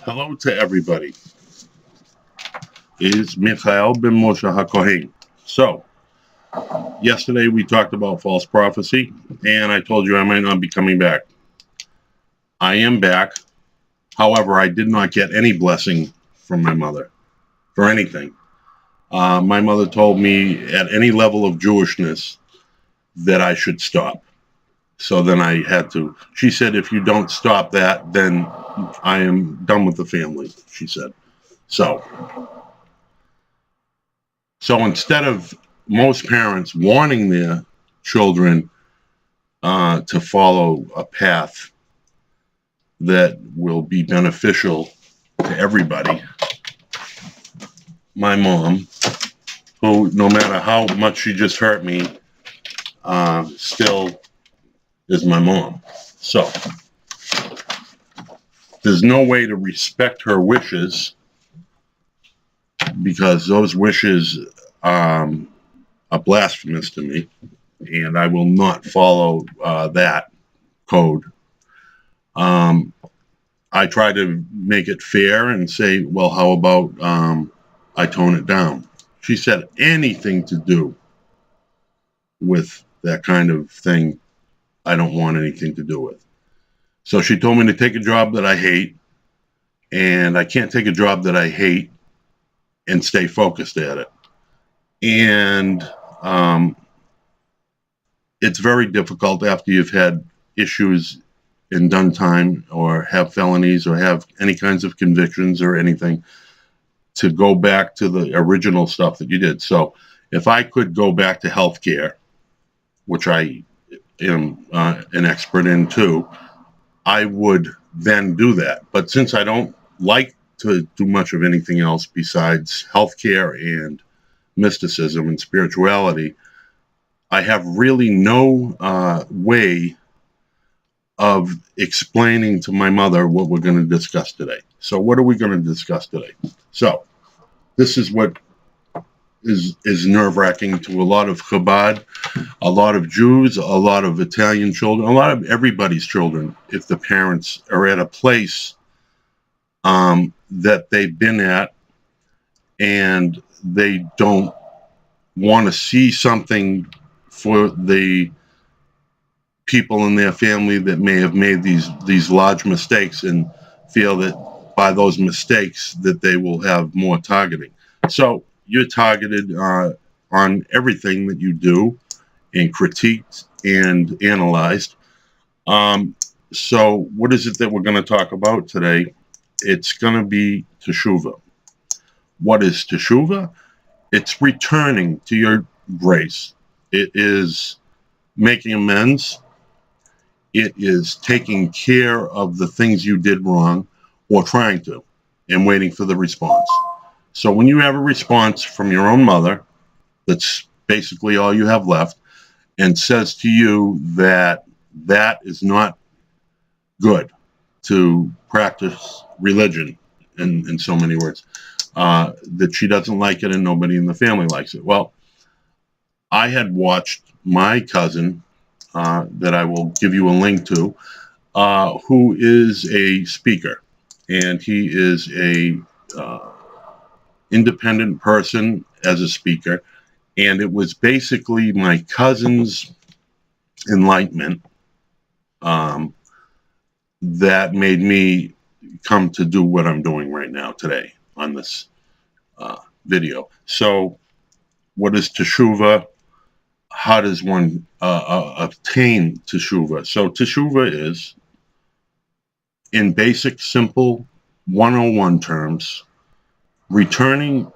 Hello to everybody. It's Michael ben Moshe HaKohen. So, yesterday we talked about false prophecy, and I told you I might not be coming back. I am back. However, I did not get any blessing from my mother for anything. My mother told me at any level of Jewishness that I should stop. So then I had to. She said, if you don't stop that, then I am done with the family, she said. So instead of most parents wanting their children to follow a path that will be beneficial to everybody, my mom, who no matter how much she just hurt me, still is my mom. So there's no way to respect her wishes because those wishes are blasphemous to me, and I will not follow that code. I try to make it fair and say, well, how about I tone it down? She said anything to do with that kind of thing, I don't want anything to do with. So she told me to take a job that I hate, and I can't take a job that I hate and stay focused at it. And it's very difficult after you've had issues and done time or have felonies or have any kinds of convictions or anything to go back to the original stuff that you did. So if I could go back to healthcare, which I am an expert in too, I would then do that. But since I don't like to do much of anything else besides healthcare and mysticism and spirituality, I have really no way of explaining to my mother what we're going to discuss today. So what are we going to discuss today? So this is what is nerve-wracking to a lot of Chabad, a lot of Jews, a lot of Italian children, a lot of everybody's children, if the parents are at a place that they've been at and they don't want to see something for the people in their family that may have made these large mistakes and feel that by those mistakes that they will have more targeting. So you're targeted on everything that you do and critiqued and analyzed. So what is it that we're going to talk about today? It's going to be Teshuva. What is Teshuva? It's returning to your grace. It is making amends. It is taking care of the things you did wrong or trying to and waiting for the response. So when you have a response from your own mother, that's basically all you have left, and says to you that that is not good to practice religion, in so many words, that she doesn't like it and nobody in the family likes it. Well, I had watched my cousin, that I will give you a link to, who is a speaker, and he is a independent person as a speaker, and it was basically my cousin's enlightenment that made me come to do what I'm doing right now today on this video. So what is Teshuva? How does one obtain Teshuva? So Teshuva is, in basic, simple 101 terms, returning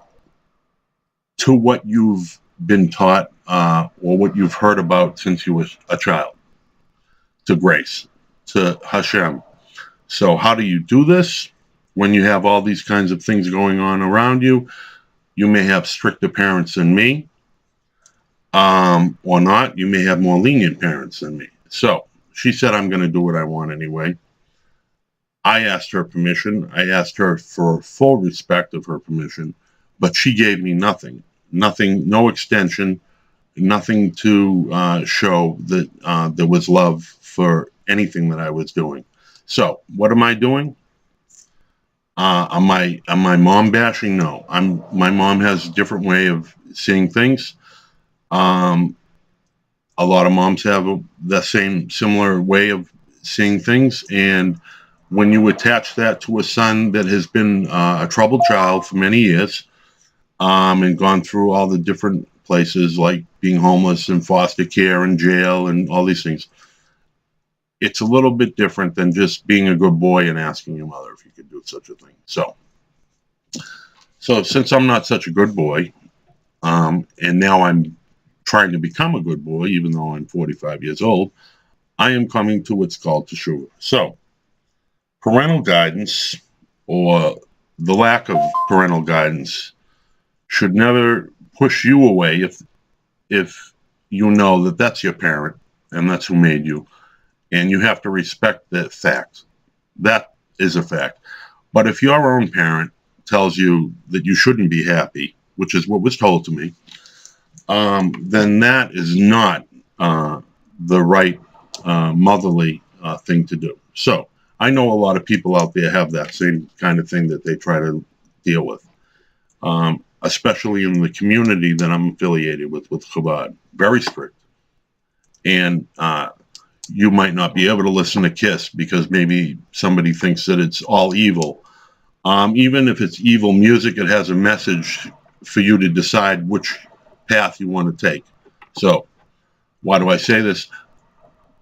to what you've been taught or what you've heard about since you were a child, to grace, to Hashem. So how do you do this? When you have all these kinds of things going on around you, you may have stricter parents than me, or not. You may have more lenient parents than me. So she said, I'm going to do what I want anyway. I asked her permission. I asked her for full respect of her permission, but she gave me nothing, no extension, nothing to show that there was love for anything that I was doing. So what am I doing? Am my mom bashing? No. My mom has a different way of seeing things. Um, a lot of moms have the same similar way of seeing things, and when you attach that to a son that has been a troubled child for many years, and gone through all the different places like being homeless and foster care and jail and all these things, it's a little bit different than just being a good boy and asking your mother if you could do such a thing. So since I'm not such a good boy, and now I'm trying to become a good boy, even though I'm 45 years old, I am coming to what's called Teshuva. So parental guidance, or the lack of parental guidance, should never push you away if you know that that's your parent and that's who made you, and you have to respect that fact. That is a fact. But if your own parent tells you that you shouldn't be happy, which is what was told to me, then that is not the right motherly thing to do. So I know a lot of people out there have that same kind of thing that they try to deal with, especially in the community that I'm affiliated with Chabad. Very strict. And you might not be able to listen to Kiss because maybe somebody thinks that it's all evil. Even if it's evil music, it has a message for you to decide which path you want to take. So, why do I say this?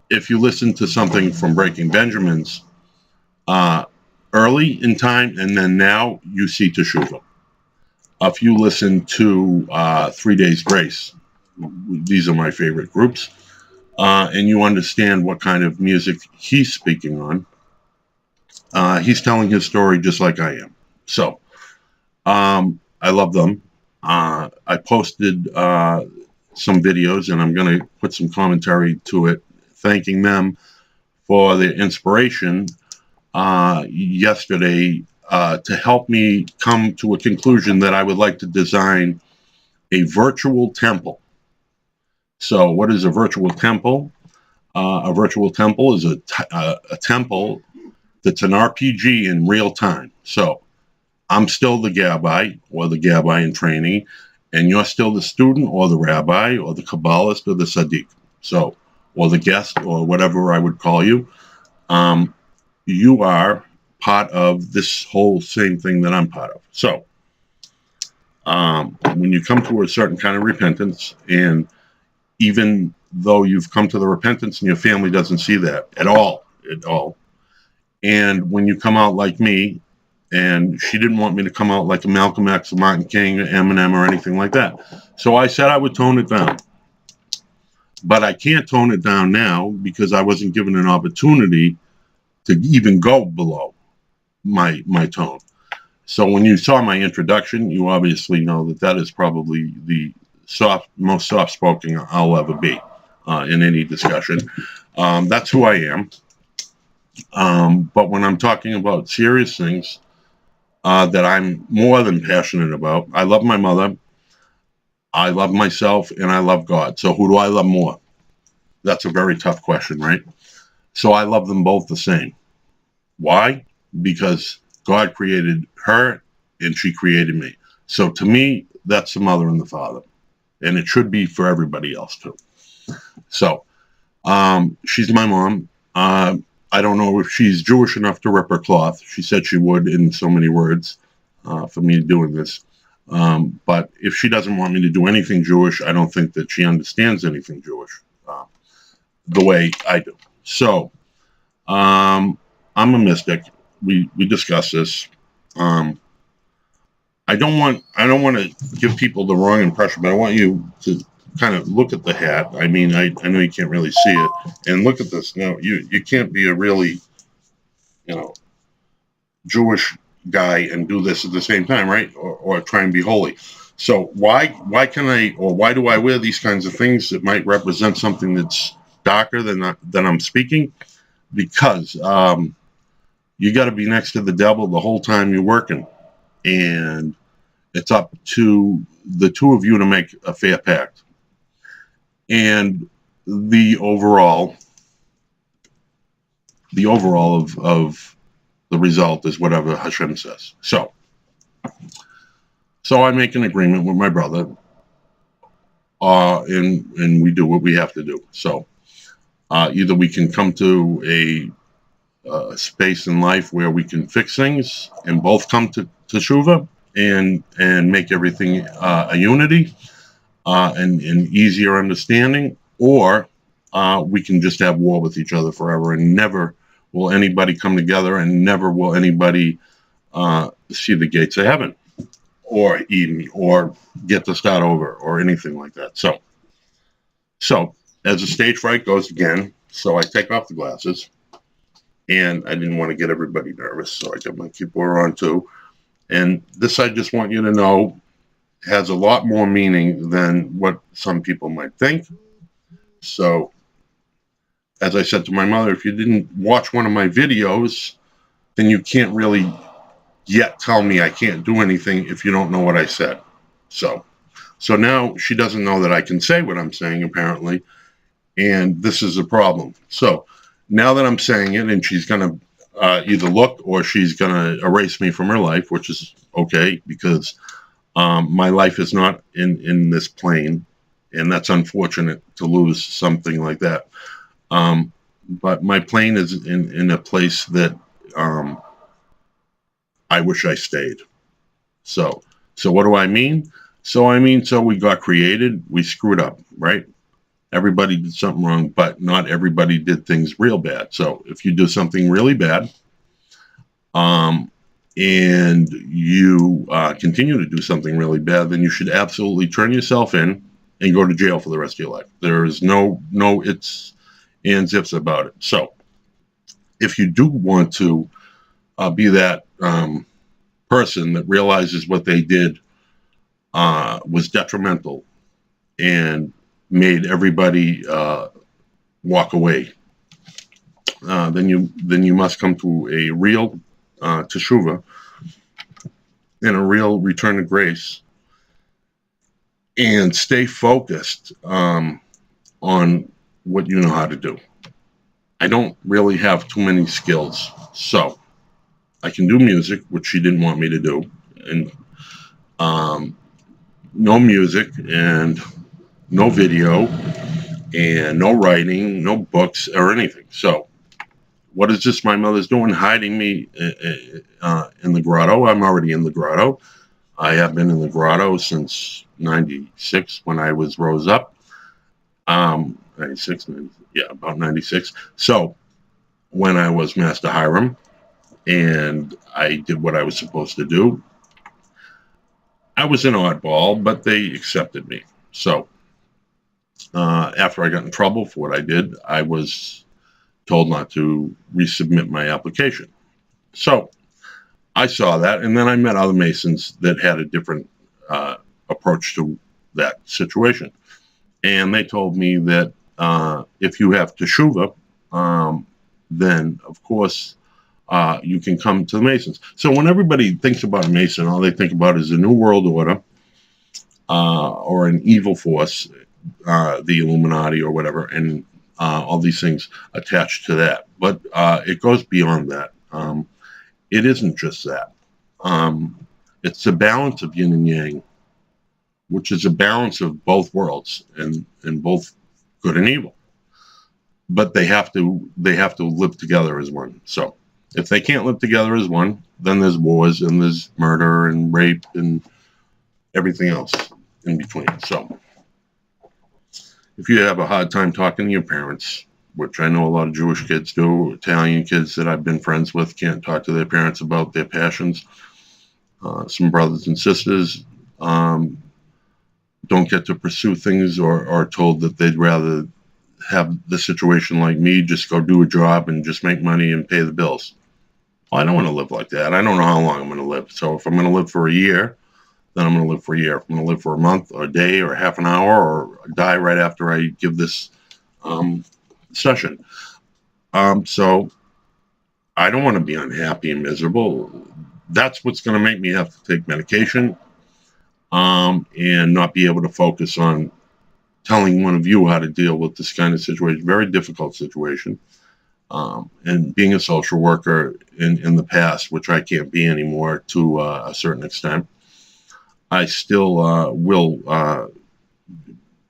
If you listen to something from Breaking Benjamins early in time and then now, you see Teshuvah. If you listen to 3 Days Grace, these are my favorite groups, and you understand what kind of music he's speaking on, he's telling his story just like I am. So, I love them. I posted some videos, and I'm going to put some commentary to it, thanking them for their inspiration yesterday to help me come to a conclusion that I would like to design a virtual temple. So, what is a virtual temple? A virtual temple is a temple that's an RPG in real time. So, I'm still the Gabbai or the Gabbai in training, and you're still the student or the rabbi or the Kabbalist or the Sadiq. So, or the guest or whatever I would call you. You are part of this whole same thing that I'm part of. So, when you come to a certain kind of repentance, and even though you've come to the repentance and your family doesn't see that at all, and when you come out like me, and she didn't want me to come out like a Malcolm X, a Martin King, or Eminem, or anything like that. So I said I would tone it down. But I can't tone it down now because I wasn't given an opportunity to even go below my tone. So when you saw my introduction, you obviously know that is probably the most soft-spoken I'll ever be in any discussion. That's who I am. But when I'm talking about serious things, that I'm more than passionate about. I love my mother, I love myself, and I love God. So who do I love more? That's a very tough question, right? So I love them both the same. Why? Because God created her and she created me. So to me, that's the mother and the father. And it should be for everybody else too. So she's my mom. I don't know if she's Jewish enough to rip her cloth. She said she would in so many words for me doing this. But if she doesn't want me to do anything Jewish, I don't think that she understands anything Jewish the way I do. So I'm a mystic. We discussed this. I don't want to give people the wrong impression, but I want you to kind of look at the hat. I mean, I know you can't really see it, and look at this. Now, you can't be a really, Jewish guy and do this at the same time, right? Or try and be holy. So why do I wear these kinds of things that might represent something that's darker than I'm speaking? Because you got to be next to the devil the whole time you're working, and it's up to the two of you to make a fair pact. And the overall of the result is whatever Hashem says. So I make an agreement with my brother, and we do what we have to do. So either we can come to a space in life where we can fix things and both come to Teshuva and make everything a unity and easier understanding, or we can just have war with each other forever, and never will anybody come together, and never will anybody see the gates of heaven or Eden or get to start over or anything like that. So as the stage fright goes again, so I take off the glasses, and I didn't want to get everybody nervous, so I got my kippur on too. And this, I just want you to know, has a lot more meaning than what some people might think. So, as I said to my mother, if you didn't watch one of my videos, then you can't really yet tell me I can't do anything if you don't know what I said. So now she doesn't know that I can say what I'm saying, apparently, and this is a problem. So now that I'm saying it, and she's going to either look or she's going to erase me from her life, which is okay, because my life is not in this plane, and that's unfortunate to lose something like that. But my plane is in a place that I wish I stayed. So what do I mean? So we got created, we screwed up, right? Everybody did something wrong, but not everybody did things real bad. So if you do something really bad, and you continue to do something really bad, then you should absolutely turn yourself in and go to jail for the rest of your life. There is no ifs and zips about it. So if you do want to be that person that realizes what they did was detrimental and made everybody walk away, then you must come to a real teshuva and a real return to grace, and stay focused on what you know how to do. I don't really have too many skills, so I can do music, which she didn't want me to do, and no music and no video and no writing, no books or anything. So what is this my mother's doing, hiding me in the grotto? I'm already in the grotto. I have been in the grotto since 96 when I was rose up. 96, yeah, about 96. So when I was Master Hiram and I did what I was supposed to do, I was an oddball, but they accepted me. So after I got in trouble for what I did, I was told not to resubmit my application. So I saw that, and then I met other Masons that had a different approach to that situation. And they told me that if you have Teshuva, then, of course, you can come to the Masons. So when everybody thinks about a Mason, all they think about is a New World Order or an evil force, the Illuminati or whatever, and all these things attached to that. But it goes beyond that. It isn't just that. It's the balance of yin and yang, which is a balance of both worlds and both good and evil. But they have to live together as one. So if they can't live together as one, then there's wars and there's murder and rape and everything else in between. So if you have a hard time talking to your parents, which I know a lot of Jewish kids do, Italian kids that I've been friends with can't talk to their parents about their passions. Some brothers and sisters don't get to pursue things, or are told that they'd rather have the situation like me, just go do a job and just make money and pay the bills. Well, I don't want to live like that. I don't know how long I'm going to live. So if I'm going to live for a year, then I'm going to live for a year. If I'm going to live for a month or a day or half an hour or die right after I give this session. So I don't want to be unhappy and miserable. That's what's going to make me have to take medication and not be able to focus on telling one of you how to deal with this kind of situation. Very difficult situation. And being a social worker in the past, which I can't be anymore to a certain extent, I still will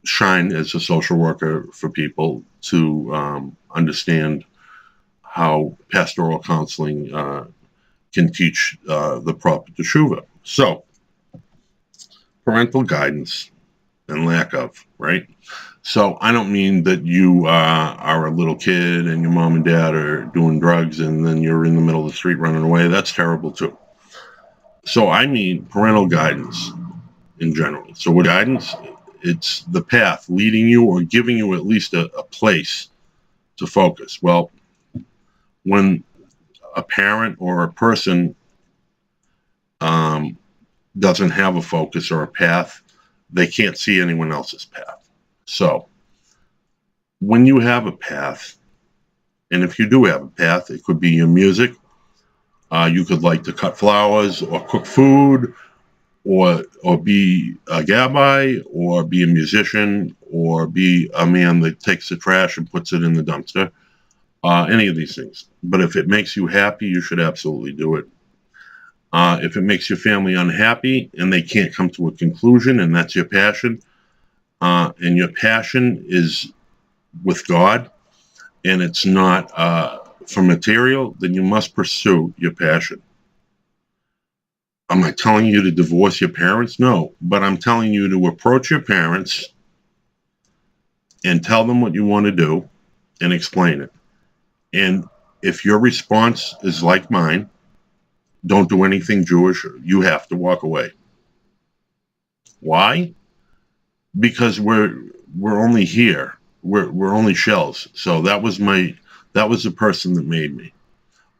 shine as a social worker for people to understand how pastoral counseling can teach the proper teshuva. So, parental guidance and lack of, right? So I don't mean that you are a little kid and your mom and dad are doing drugs and then you're in the middle of the street running away. That's terrible too. So I mean parental guidance in general. So with guidance, it's the path leading you or giving you at least a place to focus. Well, when a parent or a person doesn't have a focus or a path, they can't see anyone else's path. So when you have a path, and if you do have a path, it could be your music. You could like to cut flowers or cook food or be a gabbai or be a musician or be a man that takes the trash and puts it in the dumpster. Any of these things. But if it makes you happy, you should absolutely do it. If it makes your family unhappy and they can't come to a conclusion and that's your passion, and your passion is with God and it's not for material, then you must pursue your passion. Am I telling you to divorce your parents? No, but I'm telling you to approach your parents and tell them what you want to do and explain it. And if your response is like mine, don't do anything Jewish, you have to walk away. Why? Because we're only here. We're only shells. So that was the person that made me.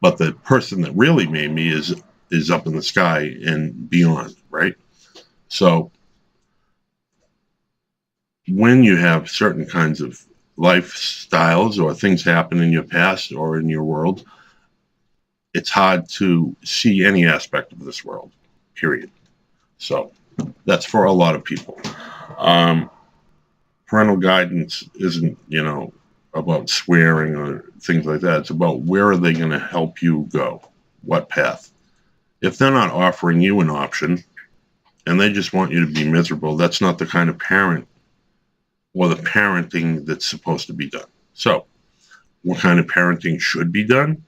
But the person that really made me is up in the sky and beyond, right? So when you have certain kinds of lifestyles or things happen in your past or in your world, it's hard to see any aspect of this world, period. So that's for a lot of people. Parental guidance isn't, about swearing or things like that. It's about where are they going to help you go? What path? If they're not offering you an option and they just want you to be miserable, that's not the kind of parent or the parenting that's supposed to be done. So what kind of parenting should be done?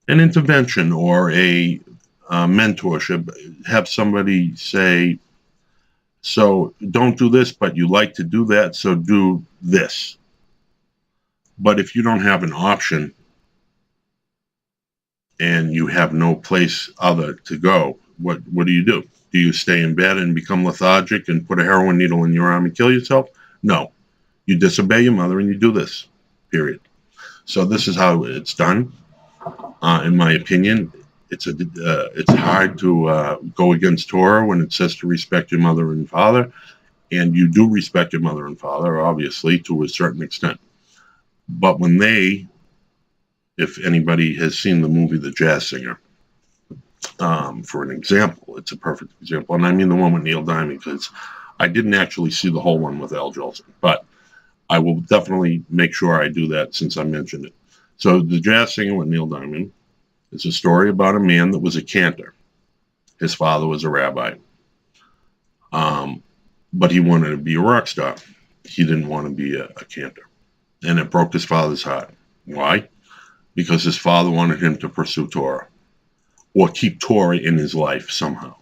An intervention or a mentorship. Have somebody say, so don't do this, but you like to do that, so do this. But if you don't have an option and you have no place other to go, what do you do? Do you stay in bed and become lethargic and put a heroin needle in your arm and kill yourself? No. You disobey your mother and you do this, period. So this is how it's done. In my opinion, it's hard to go against Torah when it says to respect your mother and father, and you do respect your mother and father, obviously, to a certain extent. But when if anybody has seen the movie The Jazz Singer, for an example, it's a perfect example, and I mean the one with Neil Diamond, because I didn't actually see the whole one with Al Jolson, but I will definitely make sure I do that since I mentioned it. So The Jazz Singer with Neil Diamond is a story about a man that was a cantor. His father was a rabbi. But he wanted to be a rock star. He didn't want to be a cantor. And it broke his father's heart. Why? Because his father wanted him to pursue Torah or keep Torah in his life somehow,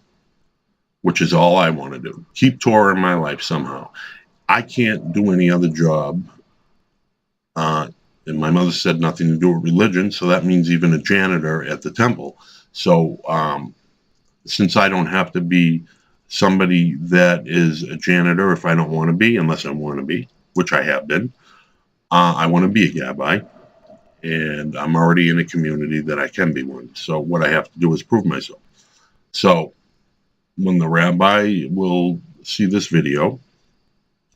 which is all I want to do. Keep Torah in my life somehow. I can't do any other job. And my mother said nothing to do with religion, so that means even a janitor at the temple. So since I don't have to be somebody that is a janitor if I don't want to be, unless I want to be, which I have been, I want to be a gabbai, and I'm already in a community that I can be one. So what I have to do is prove myself. So when the rabbi will see this video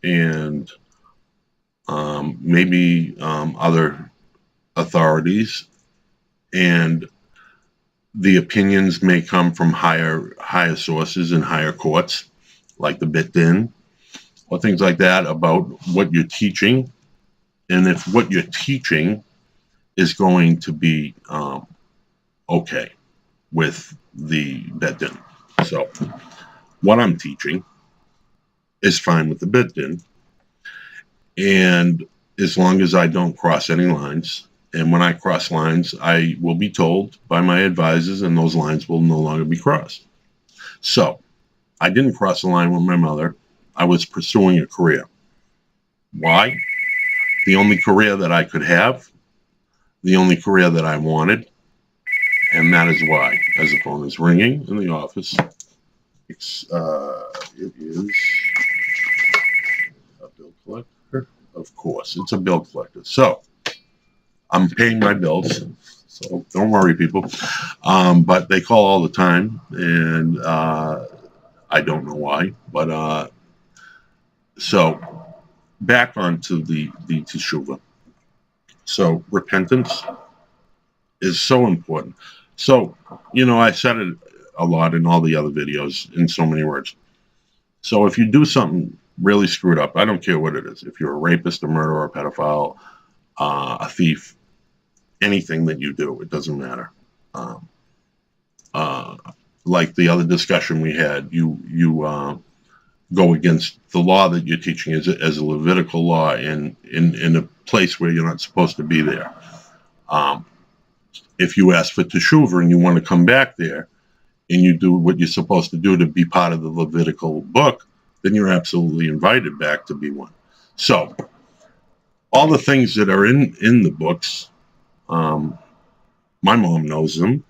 and maybe other authorities, and the opinions may come from higher sources and higher courts, like the Beit Din or things like that, about what you're teaching. And if what you're teaching is going to be okay with the bet din. So what I'm teaching is fine with the bet din, and as long as I don't cross any lines. And when I cross lines, I will be told by my advisors, and those lines will no longer be crossed. So I didn't cross the line with my mother. I was pursuing a career. Why? The only career that I could have, the only career that I wanted, and that is why. As the phone is ringing in the office, it is a bill collector. Of course, it's a bill collector. So I'm paying my bills. So don't worry, people. But they call all the time, and I don't know why. But so back onto the Teshuva. So repentance is so important. So, I said it a lot in all the other videos in so many words. So if you do something really screwed up, I don't care what it is. If you're a rapist, a murderer, a pedophile, a thief, anything that you do, it doesn't matter. Um, uh, like the other discussion we had, you go against the law that you're teaching as a Levitical law in a place where you're not supposed to be there. Um, if you ask for teshuva and you want to come back there and you do what you're supposed to do to be part of the Levitical book, then you're absolutely invited back to be one. So all the things that are in the books, my mom knows them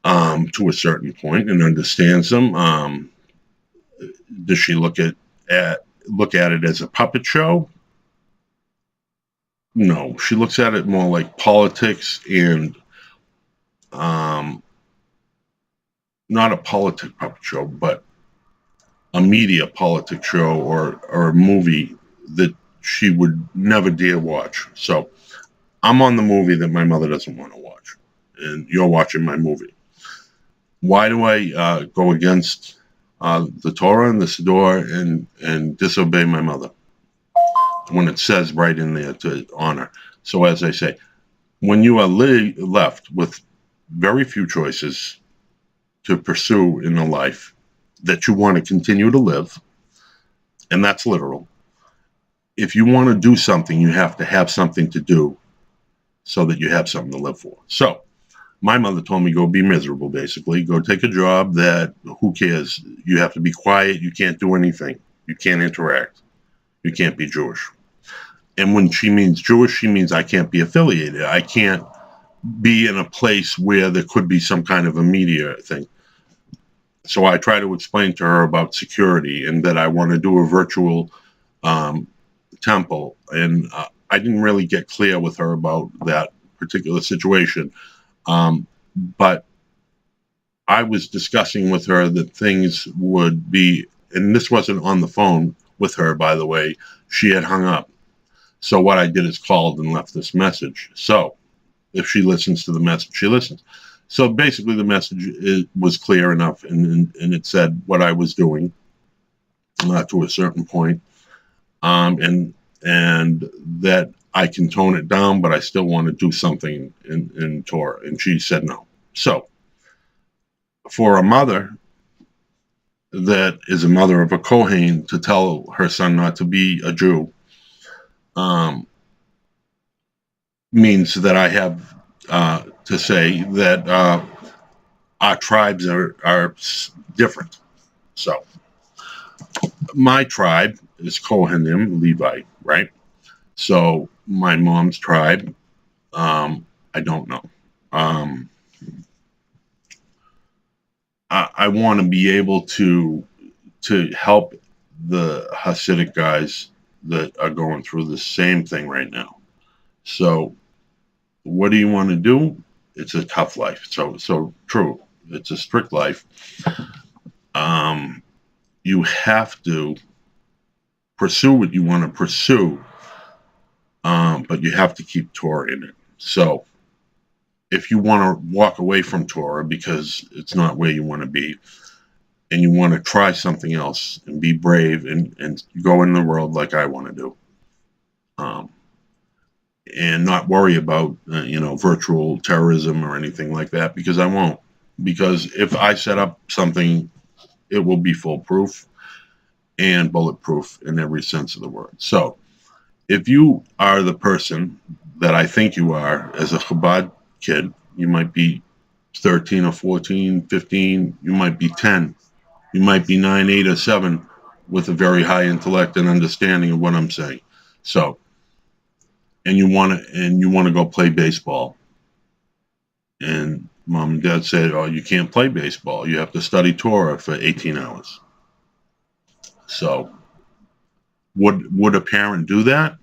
to a certain point and understands them. Does she look at it as a puppet show? No, she looks at it more like politics and not a politic puppet show, but a media politic show or a movie that she would never dare watch. So I'm on the movie that my mother doesn't want to watch, and you're watching my movie. Why do I go against the Torah and the Siddur and disobey my mother when it says right in there to honor? So as I say, when you are left with very few choices to pursue in a life that you want to continue to live, and that's literal. If you want to do something, you have to have something to do so that you have something to live for. So my mother told me, go be miserable, basically. Go take a job that, who cares? You have to be quiet. You can't do anything. You can't interact. You can't be Jewish. And when she means Jewish, she means I can't be affiliated. I can't be in a place where there could be some kind of a media thing. So I try to explain to her about security and that I want to do a virtual temple. And I didn't really get clear with her about that particular situation. But I was discussing with her that things would be, and this wasn't on the phone with her, by the way. She had hung up. So what I did is called and left this message. So if she listens to the message, she listens. So basically the message was clear enough, and it said what I was doing to a certain point, and that I can tone it down, but I still want to do something in Torah. And she said no. So for a mother that is a mother of a Kohen to tell her son not to be a Jew means that I have to say that our tribes are different. So my tribe is Kohanim, Levi, right? So my mom's tribe, I don't know. I want to be able to help the Hasidic guys that are going through the same thing right now. So what do you want to do? It's a tough life. So true. It's a strict life. You have to pursue what you want to pursue, but you have to keep Torah in it. So if you want to walk away from Torah because it's not where you want to be, and you want to try something else and be brave and go in the world like I want to do, and not worry about, virtual terrorism or anything like that, because I won't. Because if I set up something, it will be foolproof and bulletproof in every sense of the word. So if you are the person that I think you are as a Chabad kid, you might be 13 or 14, 15, you might be 10, you might be 9, 8, or 7 with a very high intellect and understanding of what I'm saying. So, and you want to go play baseball. And mom and dad said, "Oh, you can't play baseball. You have to study Torah for 18 hours." So, would a parent do that?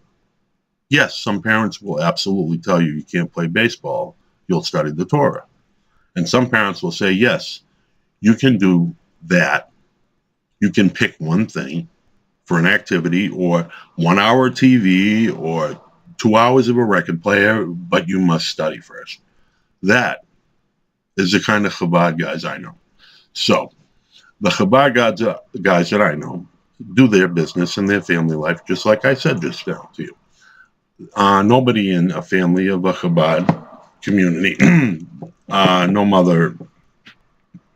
Yes, some parents will absolutely tell you can't play baseball. You'll study the Torah. And some parents will say, yes, you can do that. You can pick one thing for an activity, or 1 hour TV, or 2 hours of a record player, but you must study first. That is the kind of Chabad guys I know. So the Chabad guys that I know do their business and their family life, just like I said just now to you. Nobody in a family of a Chabad community, no mother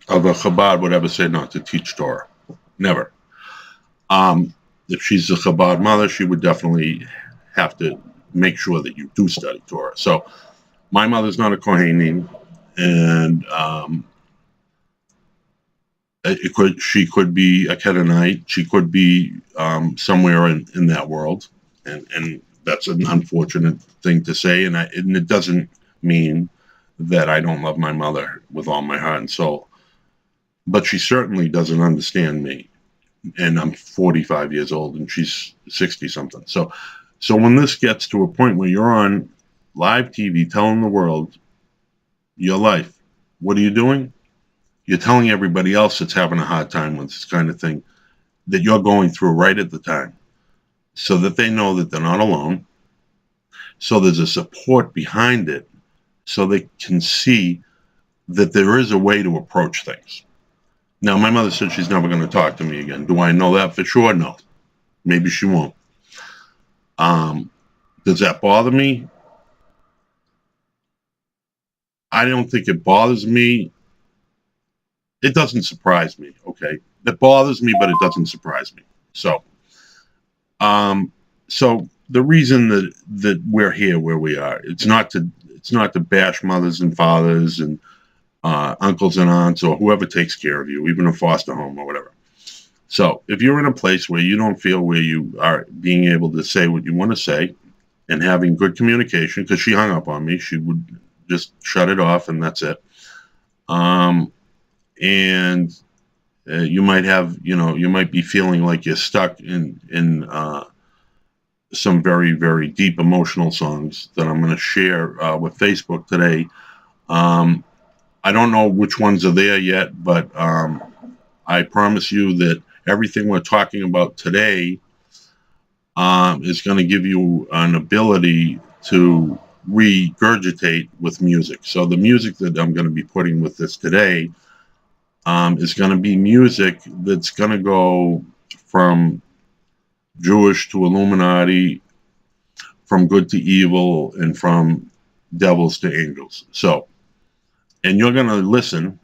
of a Chabad would ever say not to teach Torah. Never. If she's a Chabad mother, she would definitely have to make sure that you do study Torah. So my mother's not a Kohanim, and she could be a Canaanite. She could be somewhere in that world, and that's an unfortunate thing to say. And it doesn't mean that I don't love my mother with all my heart and soul, but she certainly doesn't understand me. And I'm 45 years old, and she's 60 something. So when this gets to a point where you're on live TV telling the world your life, what are you doing? You're telling everybody else that's having a hard time with this kind of thing that you're going through right at the time, so that they know that they're not alone. So there's a support behind it, so they can see that there is a way to approach things. Now, my mother said she's never going to talk to me again. Do I know that for sure? No. Maybe she won't. Does that bother me? I don't think it bothers me. It doesn't surprise me, okay? It bothers me, but it doesn't surprise me. So the reason that we're here where we are, it's not to bash mothers and fathers and uncles and aunts or whoever takes care of you, even a foster home or whatever. So if you're in a place where you don't feel where you are being able to say what you want to say and having good communication, because she hung up on me, she would just shut it off and that's it. You might have, you might be feeling like you're stuck in some very, very deep emotional songs that I'm going to share with Facebook today. I don't know which ones are there yet, but I promise you that everything we're talking about today is going to give you an ability to regurgitate with music. So the music that I'm going to be putting with this today is going to be music that's going to go from Jewish to Illuminati, from good to evil, and from devils to angels. So, and you're going to listen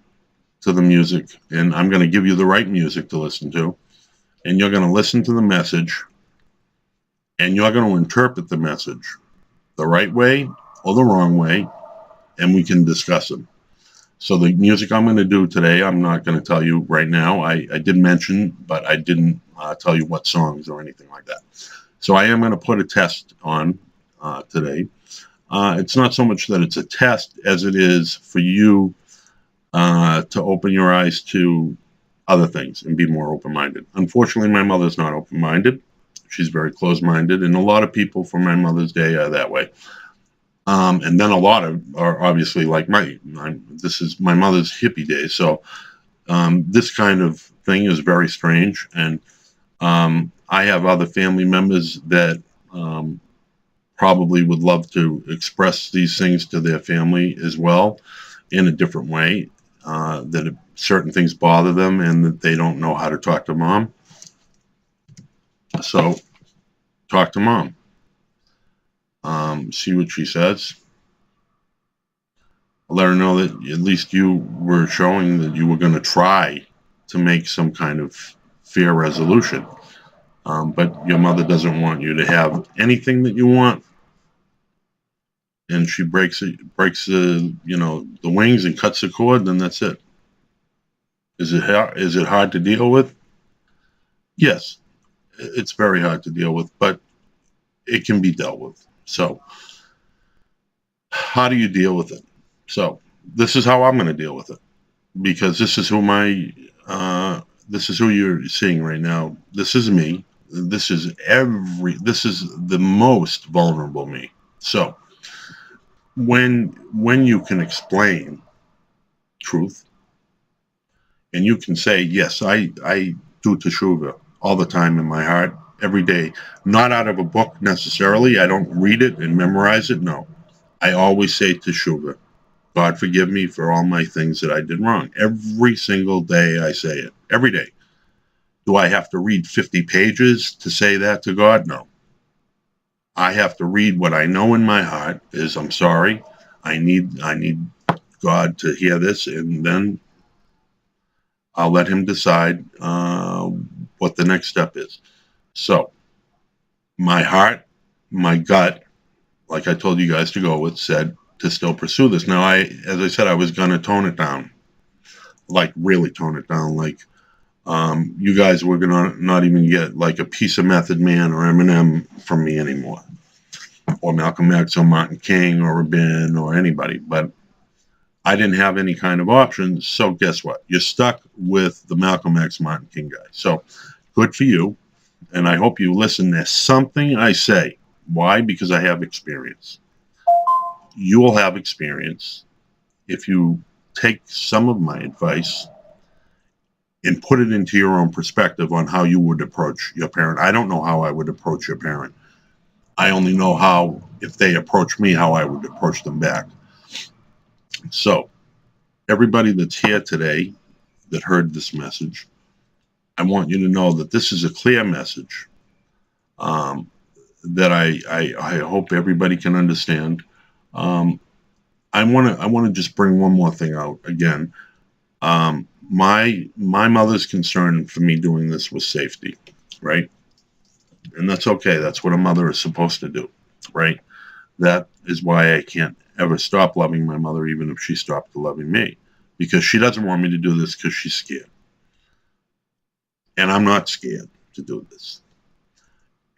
to the music, and I'm going to give you the right music to listen to, and you're going to listen to the message, and you're going to interpret the message the right way or the wrong way, and we can discuss them. So the music I'm going to do today, I'm not going to tell you right now. I did mention, but I didn't tell you what songs or anything like that. So I am going to put a test on today. It's not so much that it's a test as it is for you to open your eyes to other things and be more open-minded. Unfortunately, my mother's not open-minded. She's very closed-minded, and a lot of people from my Mother's Day are that way. And then a lot of are obviously like this is my mother's hippie days. So this kind of thing is very strange. And I have other family members that probably would love to express these things to their family as well in a different way, that certain things bother them and that they don't know how to talk to mom. So talk to mom. See what she says. Let her know that at least you were showing that you were going to try to make some kind of fair resolution. But your mother doesn't want you to have anything that you want, and she breaks the the wings and cuts the cord. Then that's it. Is it hard? Is it hard to deal with? Yes, it's very hard to deal with, but it can be dealt with. So, how do you deal with it? So, this is how I'm going to deal with it, because this is this is who you're seeing right now. This is me. This is the most vulnerable me. So, when you can explain truth, and you can say, yes, I do teshuva all the time in my heart, every day, not out of a book necessarily. I don't read it and memorize it. No, I always say teshuva. God forgive me for all my things that I did wrong. Every single day I say it. Every day. Do I have to read 50 pages to say that to God? No. I have to read what I know in my heart is, I'm sorry. I need God to hear this, and then I'll let him decide what the next step is. So, my heart, my gut, like I told you guys to go with, said to still pursue this. Now, as I said, I was going to tone it down, like really tone it down. Like, you guys were going to not even get like a piece of Method Man or Eminem from me anymore, or Malcolm X or Martin King or Rabin or anybody. But I didn't have any kind of options. So guess what? You're stuck with the Malcolm X, Martin King guy. So good for you. And I hope you listen to something I say. Why? Because I have experience. You will have experience if you take some of my advice and put it into your own perspective on how you would approach your parent. I don't know how I would approach your parent. I only know how, if they approach me, how I would approach them back. So, everybody that's here today that heard this message, I want you to know that this is a clear message that I hope everybody can understand. I want to just bring one more thing out again. My mother's concern for me doing this was safety, right? And that's okay. That's what a mother is supposed to do, right? That is why I can't ever stop loving my mother, even if she stopped loving me, because she doesn't want me to do this because she's scared. And I'm not scared to do this.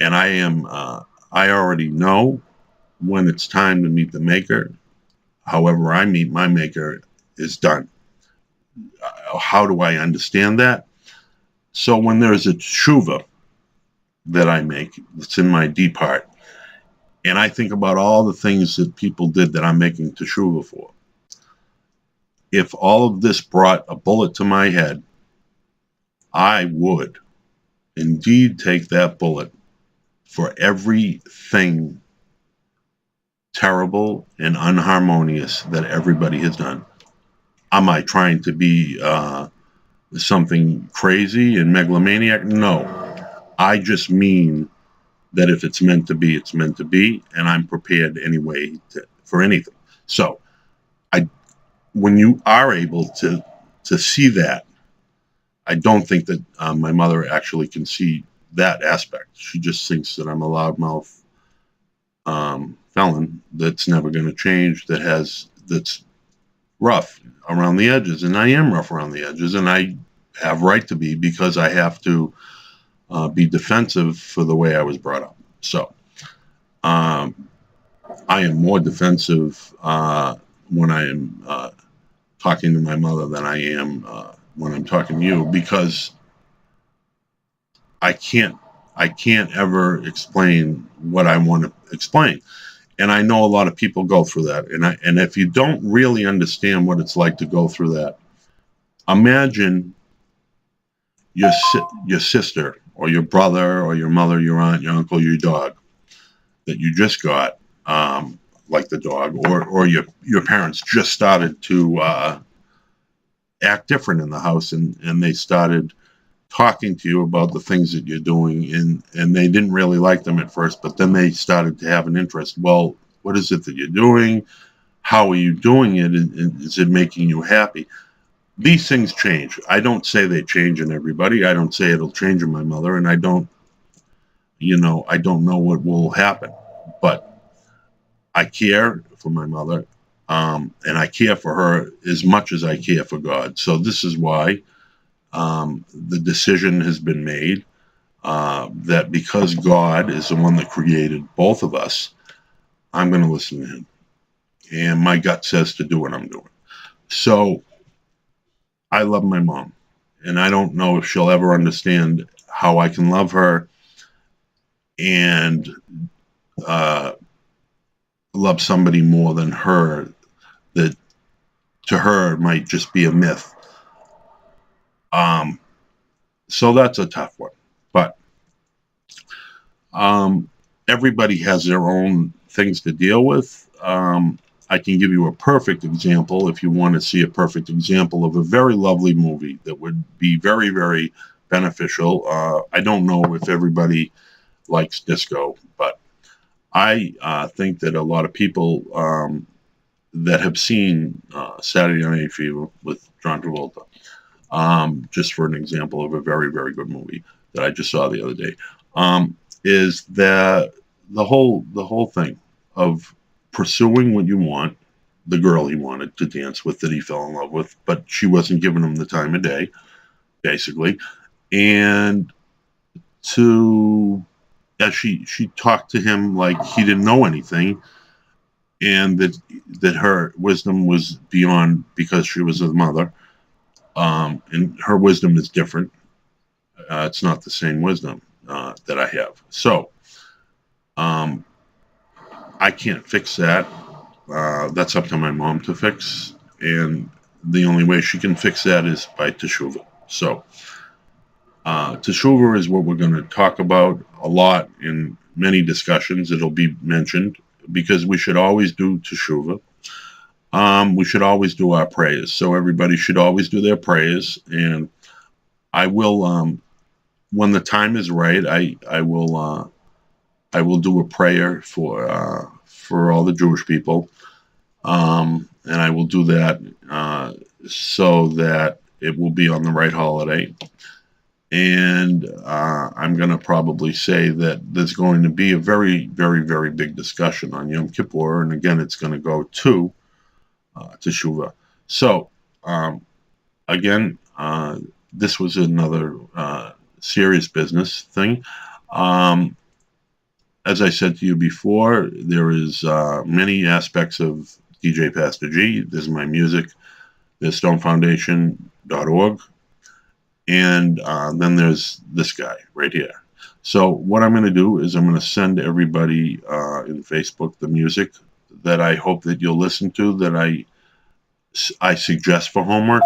And I already know when it's time to meet the maker. However I meet my maker is done. How do I understand that? So when there's a teshuva that I make, it's in my deep heart, and I think about all the things that people did that I'm making teshuva for. If all of this brought a bullet to my head, I would indeed take that bullet for everything terrible and unharmonious that everybody has done. Am I trying to be something crazy and megalomaniac? No. I just mean that if it's meant to be, it's meant to be, and I'm prepared anyway for anything. So, when you are able to see that, I don't think that my mother actually can see that aspect. She just thinks that I'm a loudmouth felon that's never going to change, that's rough around the edges, and I am rough around the edges, and I have right to be, because I have to be defensive for the way I was brought up. So I am more defensive when I am talking to my mother than I am when I'm talking to you, because I can't ever explain what I want to explain. And I know a lot of people go through that. And if you don't really understand what it's like to go through that, imagine your sister or your brother or your mother, your aunt, your uncle, your dog that you just got, like the dog, or your parents just started to act different in the house, and they started talking to you about the things that you're doing, and they didn't really like them at first, but then they started to have an interest. Well, what is it that you're doing? How are you doing it? And is it making you happy? These things change. I don't say they change in everybody. I don't say it'll change in my mother, and I don't know what will happen, but I care for my mother, and I care for her as much as I care for God. So this is why the decision has been made that because God is the one that created both of us, I'm going to listen to him. And my gut says to do what I'm doing. So I love my mom. And I don't know if she'll ever understand how I can love her and love somebody more than her that to her might just be a myth. So that's a tough one. But everybody has their own things to deal with. I can give you a perfect example if you want to see a perfect example of a very lovely movie that would be very, very beneficial. I don't know if everybody likes disco, but I think that a lot of people that have seen Saturday Night Fever with John Travolta, just for an example of a very, very good movie that I just saw the other day, is that the whole thing of pursuing what you want, the girl he wanted to dance with that he fell in love with, but she wasn't giving him the time of day, basically, and to as she talked to him like he didn't know anything, and that her wisdom was beyond because she was his mother, and her wisdom is different. It's not the same wisdom that I have. So I can't fix that. That's up to my mom to fix, and the only way she can fix that is by Teshuva. So Teshuva is what we're going to talk about a lot in many discussions. It'll be mentioned because we should always do Teshuva. We should always do our prayers. So everybody should always do their prayers, and I will, when the time is right, I will do a prayer for all the Jewish people, and I will do that so that it will be on the right holiday. And I'm going to probably say that there's going to be a very, very, very big discussion on Yom Kippur, and again, it's going to go to Teshuva. So again, this was another serious business thing. As I said to you before, there is many aspects of DJ Pastor G. There's my music. There's stonefoundation.org. And then there's this guy right here. So what I'm going to do is I'm going to send everybody in Facebook the music that I hope that you'll listen to, that I suggest for homework.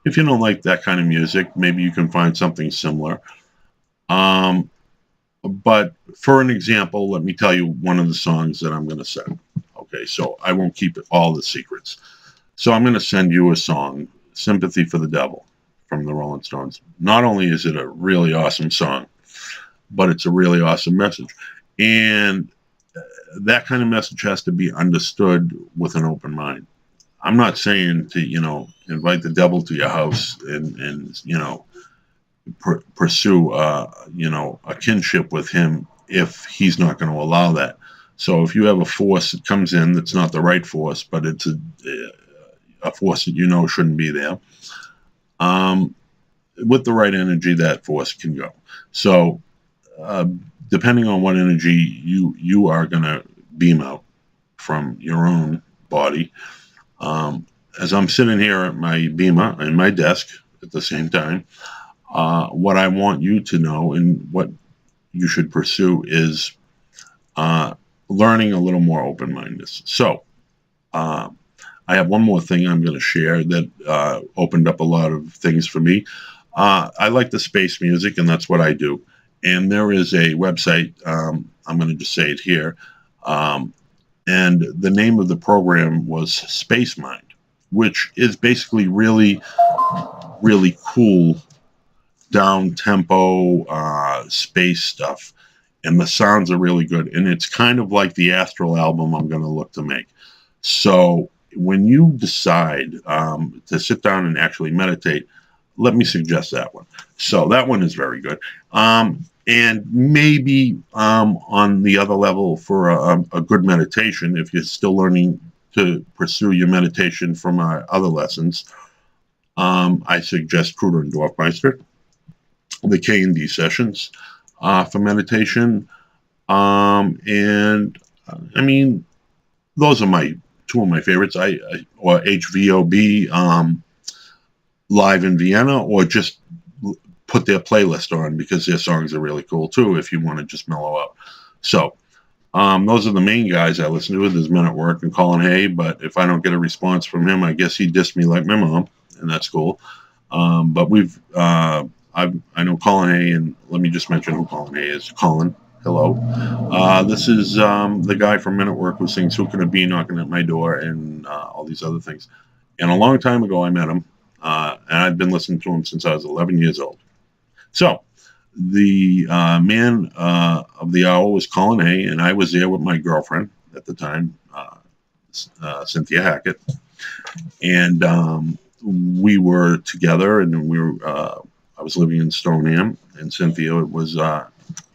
If you don't like that kind of music, maybe you can find something similar. But for an example, let me tell you one of the songs that I'm going to send. Okay, so I won't keep all the secrets. So I'm going to send you a song, Sympathy for the Devil, from the Rolling Stones. Not only is it a really awesome song, but it's a really awesome message. And that kind of message has to be understood with an open mind. I'm not saying to, invite the devil to your house and pursue, a kinship with him if he's not going to allow that. So if you have a force that comes in that's not the right force, but it's a force that shouldn't be there, with the right energy, that force can go. So depending on what energy you are going to beam out from your own body, as I'm sitting here at my bima and my desk at the same time, what I want you to know and what you should pursue is learning a little more open-mindedness. So I have one more thing I'm going to share that opened up a lot of things for me. I like the space music, and that's what I do. And there is a website, I'm going to just say it here, and the name of the program was Space Mind, which is basically really, really cool down-tempo space stuff. And the sounds are really good. And it's kind of like the Astral album I'm going to look to make. So when you decide to sit down and actually meditate, let me suggest that one. So that one is very good. And maybe on the other level for a good meditation, if you're still learning to pursue your meditation from our other lessons, I suggest Kruder and Dorfmeister, the K&D sessions for meditation. And I mean, those are two of my favorites. Or HVOB live in Vienna, or just put their playlist on because their songs are really cool too if you want to just mellow out. So those are the main guys I listen to. There's Men at Work and Colin Hay, but if I don't get a response from him, I guess he dissed me like my mom, and that's cool. But I know Colin Hay, and let me just mention who Colin Hay is. Colin, hello. This is the guy from Men at Work who sings "Who Can It Be Knocking at My Door" and all these other things. And a long time ago, I met him, and I've been listening to him since I was 11 years old. So the man of the hour was Colin Hay, and I was there with my girlfriend at the time, Cynthia Hackett, and we were together, and I was living in Stoneham, and Cynthia was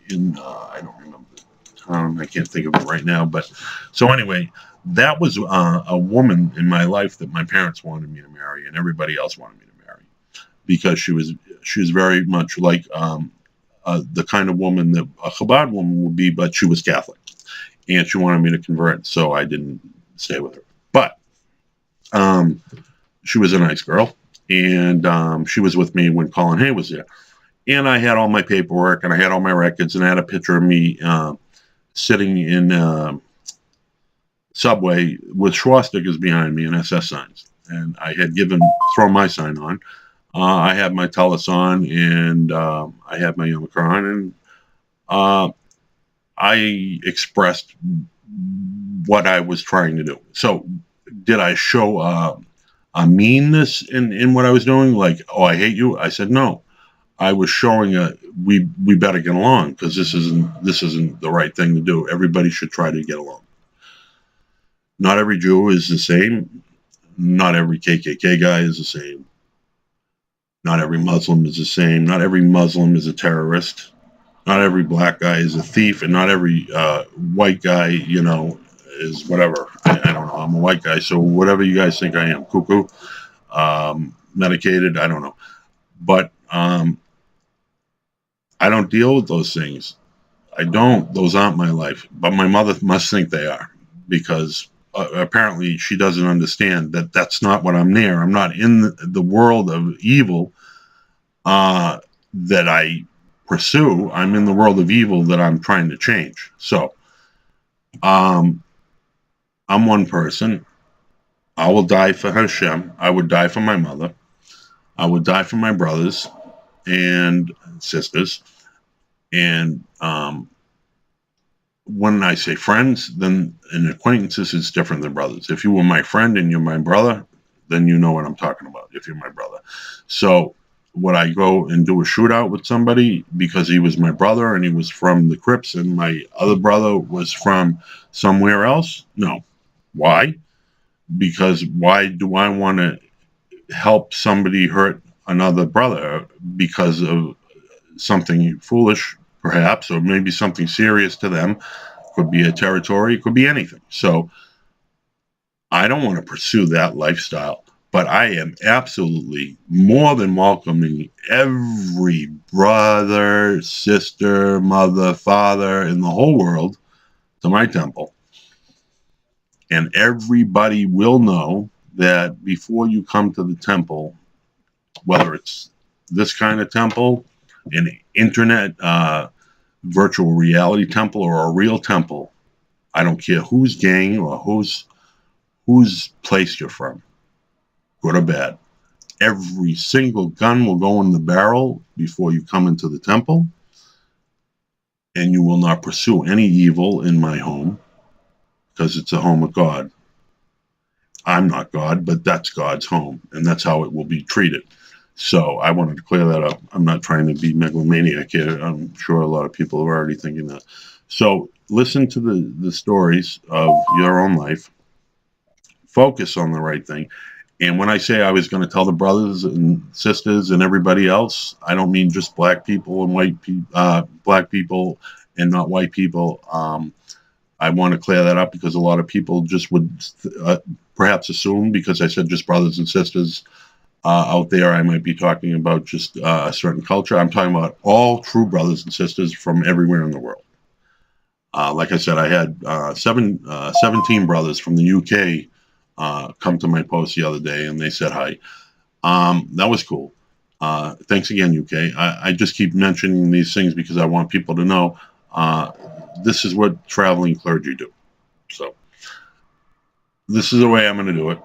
in I don't remember the town, I can't think of it right now, but so anyway, that was a woman in my life that my parents wanted me to marry, and everybody else wanted me to marry, because she was very much like the kind of woman that a Chabad woman would be, but she was Catholic, and she wanted me to convert, so I didn't stay with her. But she was a nice girl, and she was with me when Colin Hay was there. And I had all my paperwork, and I had all my records, and I had a picture of me sitting in subway with swastikas behind me and SS signs. And I had thrown my sign on. I had my Telus on, and I had my yarmulke on, and I expressed what I was trying to do. So did I show a meanness in what I was doing? Like, oh, I hate you? I said, no. I was showing we better get along, because this isn't the right thing to do. Everybody should try to get along. Not every Jew is the same. Not every KKK guy is the same. Not every Muslim is the same. Not every Muslim is a terrorist. Not every black guy is a thief, and not every white guy, is whatever. I don't know. I'm a white guy, so whatever you guys think I am, cuckoo, medicated, I don't know. But I don't deal with those things. I don't. Those aren't my life. But my mother must think they are, because apparently she doesn't understand that that's not what I'm near. I'm not in the world of evil that I pursue. I'm in the world of evil that I'm trying to change. So I'm one person. I will die for Hashem. I would die for my mother. I would die for my brothers and sisters. And when I say friends, then in acquaintances, it's different than brothers. If you were my friend and you're my brother, then you know what I'm talking about, if you're my brother. So would I go and do a shootout with somebody because he was my brother and he was from the Crips and my other brother was from somewhere else? No. Why? Because why do I want to help somebody hurt another brother because of something foolish, perhaps, or maybe something serious to them? Could be a territory, could be anything. So I don't want to pursue that lifestyle, but I am absolutely more than welcoming every brother, sister, mother, father in the whole world to my temple. And everybody will know that before you come to the temple, whether it's this kind of temple, an internet virtual reality temple, or a real temple, I don't care whose gang or whose place you're from, good or bad, every single gun will go in the barrel before you come into the temple, and you will not pursue any evil in my home, because it's a home of God. I'm not God, but that's God's home, and that's how it will be treated. So I wanted to clear that up. I'm not trying to be megalomaniac here. I'm sure a lot of people are already thinking that. So listen to the stories of your own life. Focus on the right thing. And when I say I was going to tell the brothers and sisters and everybody else, I don't mean just black people and black people and not white people. I want to clear that up because a lot of people just would perhaps assume because I said just brothers and sisters out there, I might be talking about just a certain culture. I'm talking about all true brothers and sisters from everywhere in the world. Like I said, I had 17 brothers from the UK come to my post the other day, and they said hi. That was cool. Thanks again, UK. I just keep mentioning these things because I want people to know this is what traveling clergy do. So this is the way I'm going to do it.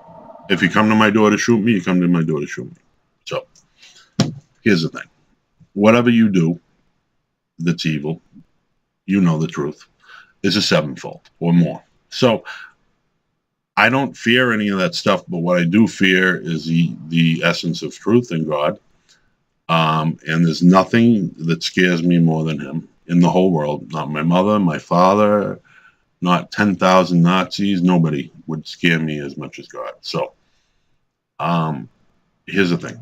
If you come to my door to shoot me, you come to my door to shoot me. So here's the thing. Whatever you do that's evil, you know the truth, is a sevenfold or more. So I don't fear any of that stuff, but what I do fear is the essence of truth in God. And there's nothing that scares me more than him in the whole world. Not my mother, my father, not 10,000 Nazis. Nobody would scare me as much as God. So here's the thing.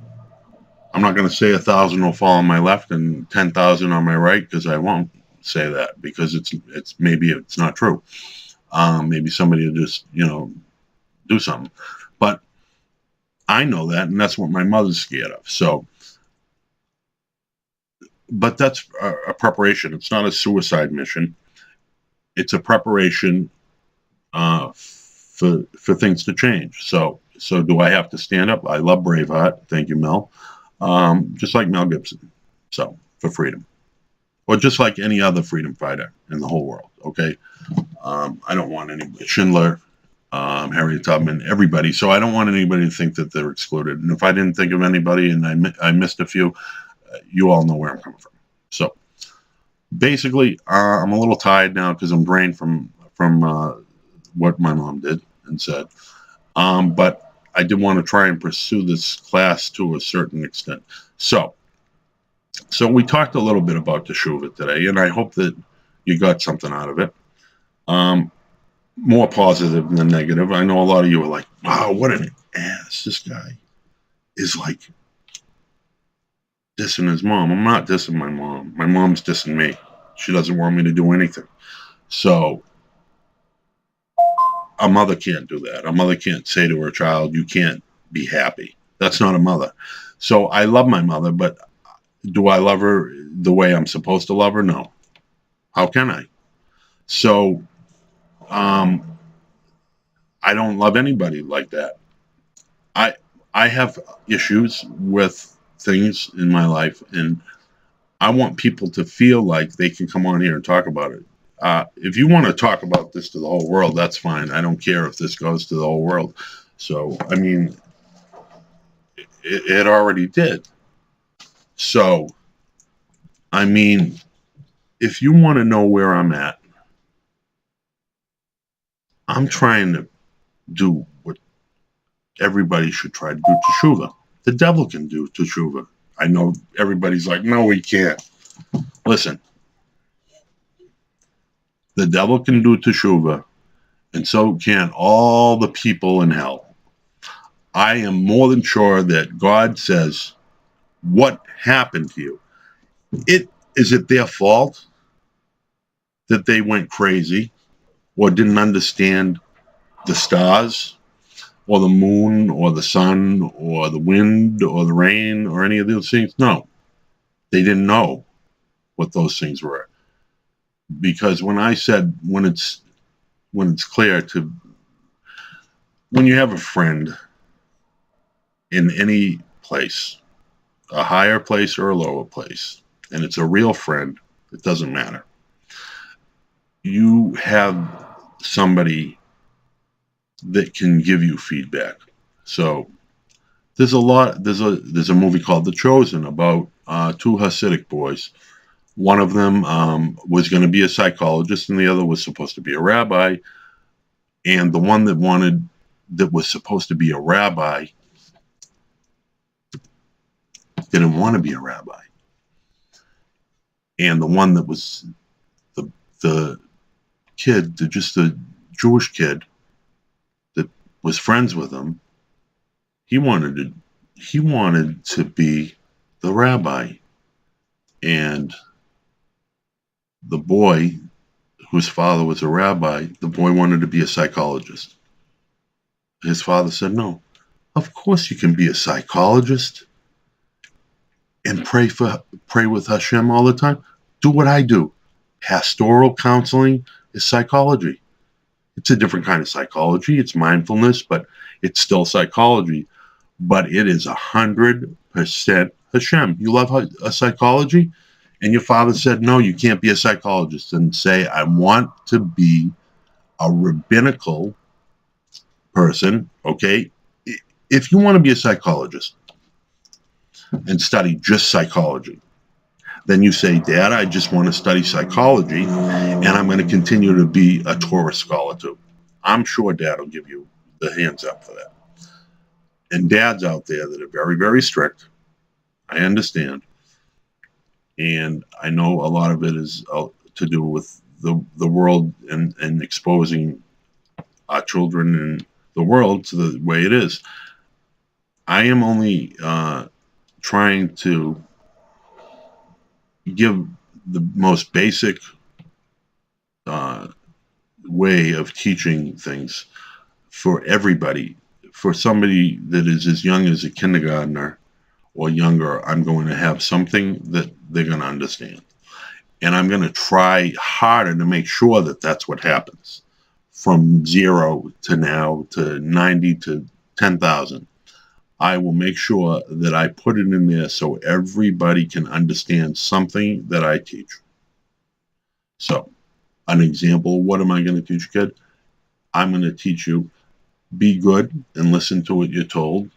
I'm not going to say 1,000 will fall on my left and 10,000 on my right because I won't say that because it's maybe it's not true. Maybe somebody will just do something, but I know that, and that's what my mother's scared of. So, but that's a preparation. It's not a suicide mission. It's a preparation for things to change. So do I have to stand up? I love Braveheart. Thank you, Mel. Just like Mel Gibson. So for freedom, or just like any other freedom fighter in the whole world. Okay. I don't want anybody. Schindler, Harriet Tubman, everybody. So I don't want anybody to think that they're excluded. And if I didn't think of anybody and I missed a few, you all know where I'm coming from. So basically, I'm a little tired now because I'm drained from what my mom did and said. But I did want to try and pursue this class to a certain extent. So we talked a little bit about Teshuva today, and I hope that you got something out of it. More positive than negative. I know a lot of you are like, wow, what an ass. This guy is like dissing his mom. I'm not dissing my mom. My mom's dissing me. She doesn't want me to do anything. So a mother can't do that. A mother can't say to her child, you can't be happy. That's not a mother. So I love my mother, but do I love her the way I'm supposed to love her? No. How can I? So I don't love anybody like that. I have issues with things in my life, and I want people to feel like they can come on here and talk about it. If you want to talk about this to the whole world, that's fine. I don't care if this goes to the whole world. So, I mean, it already did. So, I mean, if you want to know where I'm at, I'm trying to do what everybody should try to do teshuva. The devil can do teshuva. I know everybody's like, no, he can't. Listen, the devil can do teshuva, and so can all the people in hell. I am more than sure that God says, what happened to you? Is it their fault that they went crazy or didn't understand the stars or the moon or the sun or the wind or the rain or any of those things? No, they didn't know what those things were. Because when I said when it's clear to when you have a friend in any place, a higher place or a lower place, and it's a real friend, it doesn't matter. You have somebody that can give you feedback. So there's a movie called The Chosen about two Hasidic boys. One of them was going to be a psychologist, and the other was supposed to be a rabbi. And the one that was supposed to be a rabbi didn't want to be a rabbi. And the one that was the kid, just a Jewish kid that was friends with him, he wanted to be the rabbi. And the boy, whose father was a rabbi, the boy wanted to be a psychologist. His father said, no, of course you can be a psychologist and pray with Hashem all the time. Do what I do. Pastoral counseling is psychology. It's a different kind of psychology. It's mindfulness, but it's still psychology. But it is 100% Hashem. You love a psychology? And your father said, no, you can't be a psychologist. And say, I want to be a rabbinical person, okay? If you want to be a psychologist and study just psychology, then you say, Dad, I just want to study psychology, and I'm going to continue to be a Torah scholar too. I'm sure Dad will give you the hands up for that. And dads out there that are very, very strict, I understand. And I know a lot of it is to do with the world and exposing our children and the world to the way it is. I am only trying to give the most basic way of teaching things for everybody. For somebody that is as young as a kindergartner or younger, I'm going to have something that they're going to understand. And I'm going to try harder to make sure that that's what happens. From 0 to now to 90 to 10,000. I will make sure that I put it in there so everybody can understand something that I teach. So, an example, what am I going to teach a kid? I'm going to teach you, be good and listen to what you're told.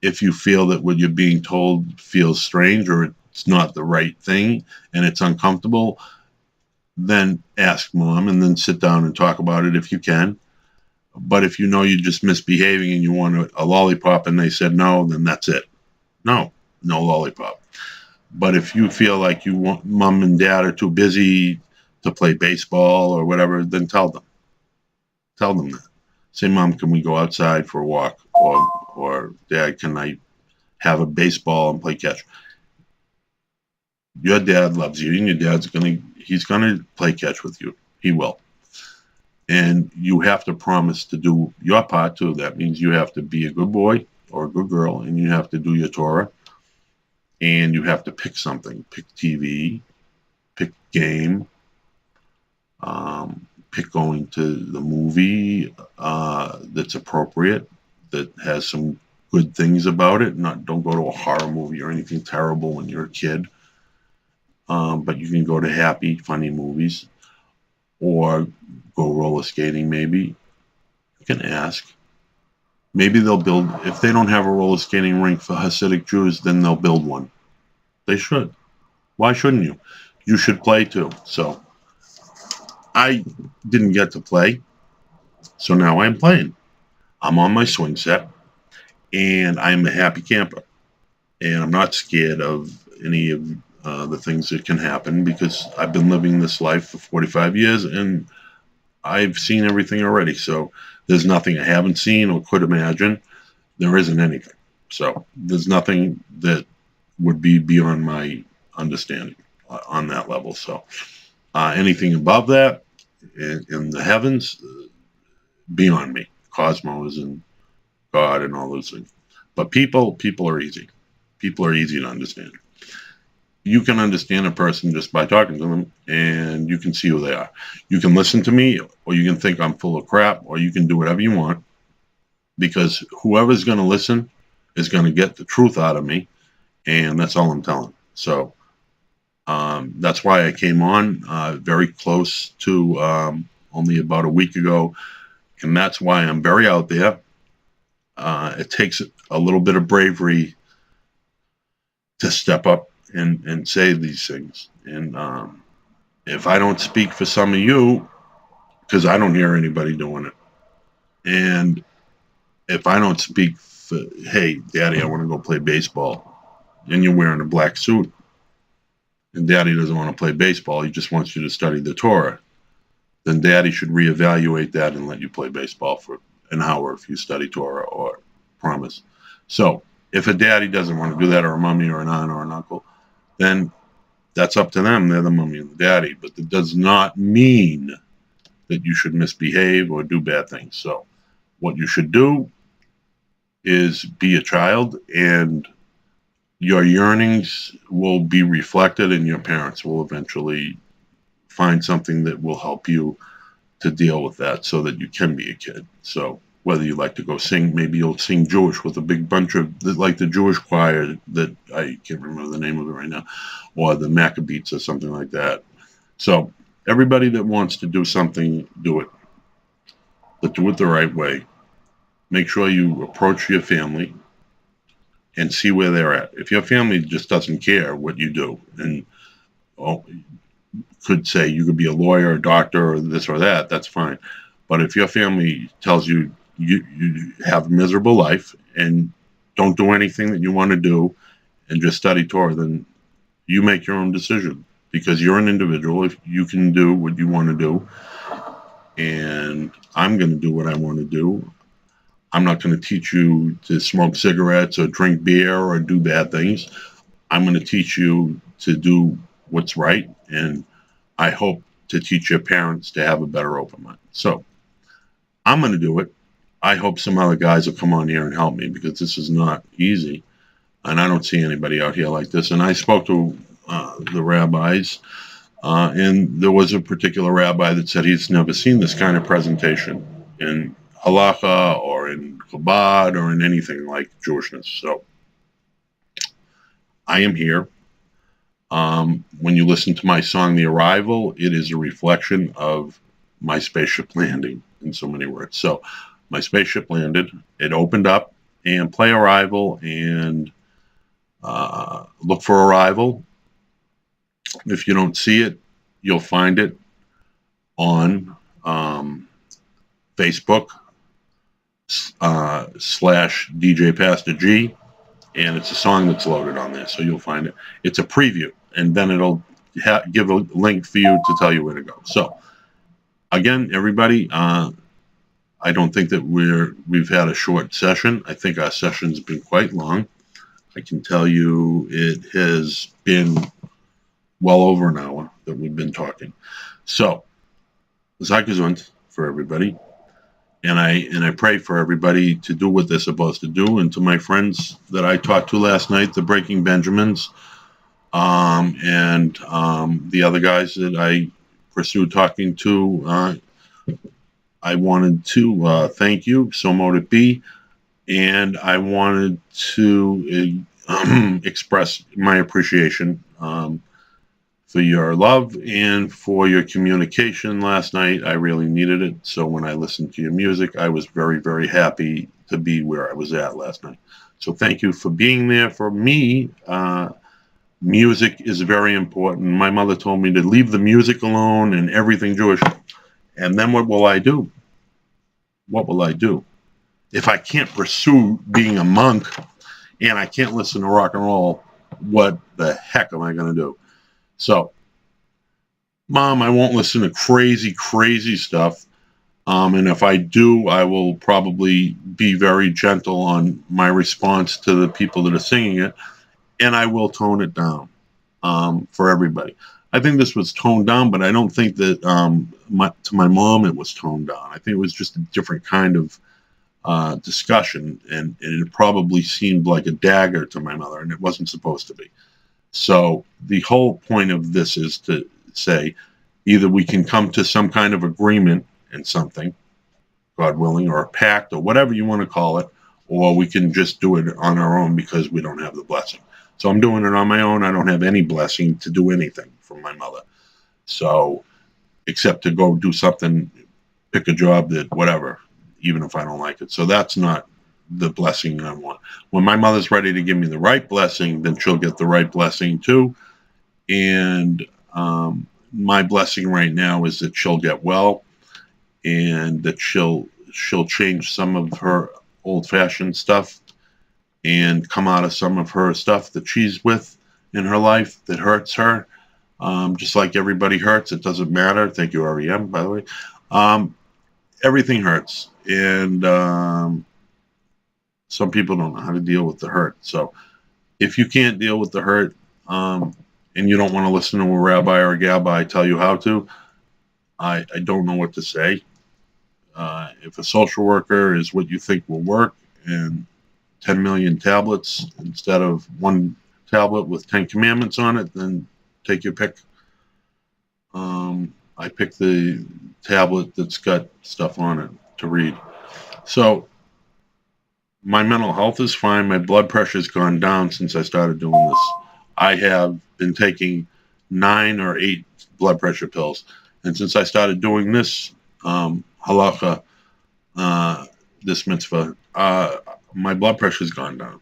If you feel that what you're being told feels strange or it's not the right thing and it's uncomfortable, then ask mom and then sit down and talk about it if you can. But if you know you're just misbehaving and you want a lollipop and they said no, then that's it. No lollipop. But if you feel like you want mom and dad are too busy to play baseball or whatever, then tell them. Tell them that. Say, Mom, can we go outside for a walk? Or Dad, can I have a baseball and play catch? Your dad loves you, and your dad's he's gonna play catch with you. He will. And you have to promise to do your part too. That means you have to be a good boy or a good girl, and you have to do your Torah. And you have to pick something. Pick TV, pick game, pick going to the movie that's appropriate, that has some good things about it. Don't go to a horror movie or anything terrible when you're a kid. But you can go to happy, funny movies. Or go roller skating, maybe. You can ask. Maybe they'll build, if they don't have a roller skating rink for Hasidic Jews, then they'll build one. They should. Why shouldn't you? You should play too. So I didn't get to play. So now I'm playing. I'm on my swing set and I'm a happy camper. And I'm not scared of any of the things that can happen because I've been living this life for 45 years and I've seen everything already. So there's nothing I haven't seen or could imagine. There isn't anything. So there's nothing that would be beyond my understanding on that level. So anything above that in the heavens, beyond me, cosmos and God and all those things. But people are easy. People are easy to understand. You can understand a person just by talking to them, and you can see who they are. You can listen to me, or you can think I'm full of crap, or you can do whatever you want, because whoever's going to listen is going to get the truth out of me, and that's all I'm telling. So that's why I came on very close to only about a week ago, and that's why I'm very out there. It takes a little bit of bravery to step up and say these things. And if I don't speak for some of you, because I don't hear anybody doing it, and if I don't speak for, hey, Daddy, I want to go play baseball, and you're wearing a black suit, and daddy doesn't want to play baseball, he just wants you to study the Torah, then daddy should reevaluate that and let you play baseball for an hour if you study Torah or promise. So if a daddy doesn't want to do that, or a mommy or an aunt or an uncle, then that's up to them. They're the mommy and the daddy. But it does not mean that you should misbehave or do bad things. So what you should do is be a child, and your yearnings will be reflected, and your parents will eventually find something that will help you to deal with that so that you can be a kid. So whether you like to go sing, maybe you'll sing Jewish with a big bunch of, like the Jewish choir that I can't remember the name of it right now, or the Maccabees or something like that. So everybody that wants to do something, do it. But do it the right way. Make sure you approach your family and see where they're at. If your family just doesn't care what you do, and could say you could be a lawyer, a doctor, or this or that, that's fine. But if your family tells you you have a miserable life and don't do anything that you want to do and just study Torah, then you make your own decision, because you're an individual. If you can do what you want to do, and I'm going to do what I want to do. I'm not going to teach you to smoke cigarettes or drink beer or do bad things. I'm going to teach you to do what's right, and I hope to teach your parents to have a better open mind. So I'm going to do it. I hope some other guys will come on here and help me, because this is not easy, and I don't see anybody out here like this. And I spoke to the rabbis, and there was a particular rabbi that said he's never seen this kind of presentation in halacha or in Chabad or in anything like Jewishness. So I am here. When you listen to my song, The Arrival, it is a reflection of my spaceship landing, in so many words. So my spaceship landed, it opened up, and play Arrival and look for Arrival. If you don't see it, you'll find it on Facebook / DJ Pastor G, and it's a song that's loaded on there, so you'll find it. It's a preview, and then it'll give a link for you to tell you where to go. So again, everybody, I don't think that we've had a short session. I think our session's been quite long. I can tell you it has been well over an hour that we've been talking. So Sei gesund for everybody. And I pray for everybody to do what they're supposed to do. And to my friends that I talked to last night, the Breaking Benjamins, and the other guys that I pursued talking to, I wanted to thank you. So mote it be. And I wanted to express my appreciation for your love and for your communication last night. I really needed it. So when I listened to your music, I was very, very happy to be where I was at last night. So thank you for being there for me. Music is very important. My mother told me to leave the music alone and everything Jewish. And then what will I do? What will I do? If I can't pursue being a monk and I can't listen to rock and roll, what the heck am I going to do? So, Mom, I won't listen to crazy stuff. And if I do, I will probably be very gentle on my response to the people that are singing it. And I will tone it down for everybody. I think this was toned down, but I don't think that to my mom it was toned down. I think it was just a different kind of discussion. And it probably seemed like a dagger to my mother, and it wasn't supposed to be. So the whole point of this is to say either we can come to some kind of agreement in something, God willing, or a pact or whatever you want to call it, or we can just do it on our own because we don't have the blessing. So I'm doing it on my own. I don't have any blessing to do anything from my mother. So except to go do something, pick a job that whatever, even if I don't like it. So that's not the blessing I want. When my mother's ready to give me the right blessing, then she'll get the right blessing too. And my blessing right now is that she'll get well, and that she'll change some of her old-fashioned stuff, and come out of some of her stuff that she's with in her life that hurts her. Just like everybody hurts, it doesn't matter. Thank you, REM, by the way. Um, Everything hurts, and some people don't know how to deal with the hurt. So if you can't deal with the hurt, and you don't want to listen to a rabbi or a gabbai tell you how to, I don't know what to say. If a social worker is what you think will work, and 10 million tablets instead of one tablet with 10 commandments on it, then take your pick. I picked the tablet that's got stuff on it to read. So my mental health is fine. My blood pressure's gone down since I started doing this. I have been taking 9 or 8 blood pressure pills. And since I started doing this halacha, this mitzvah, my blood pressure's gone down,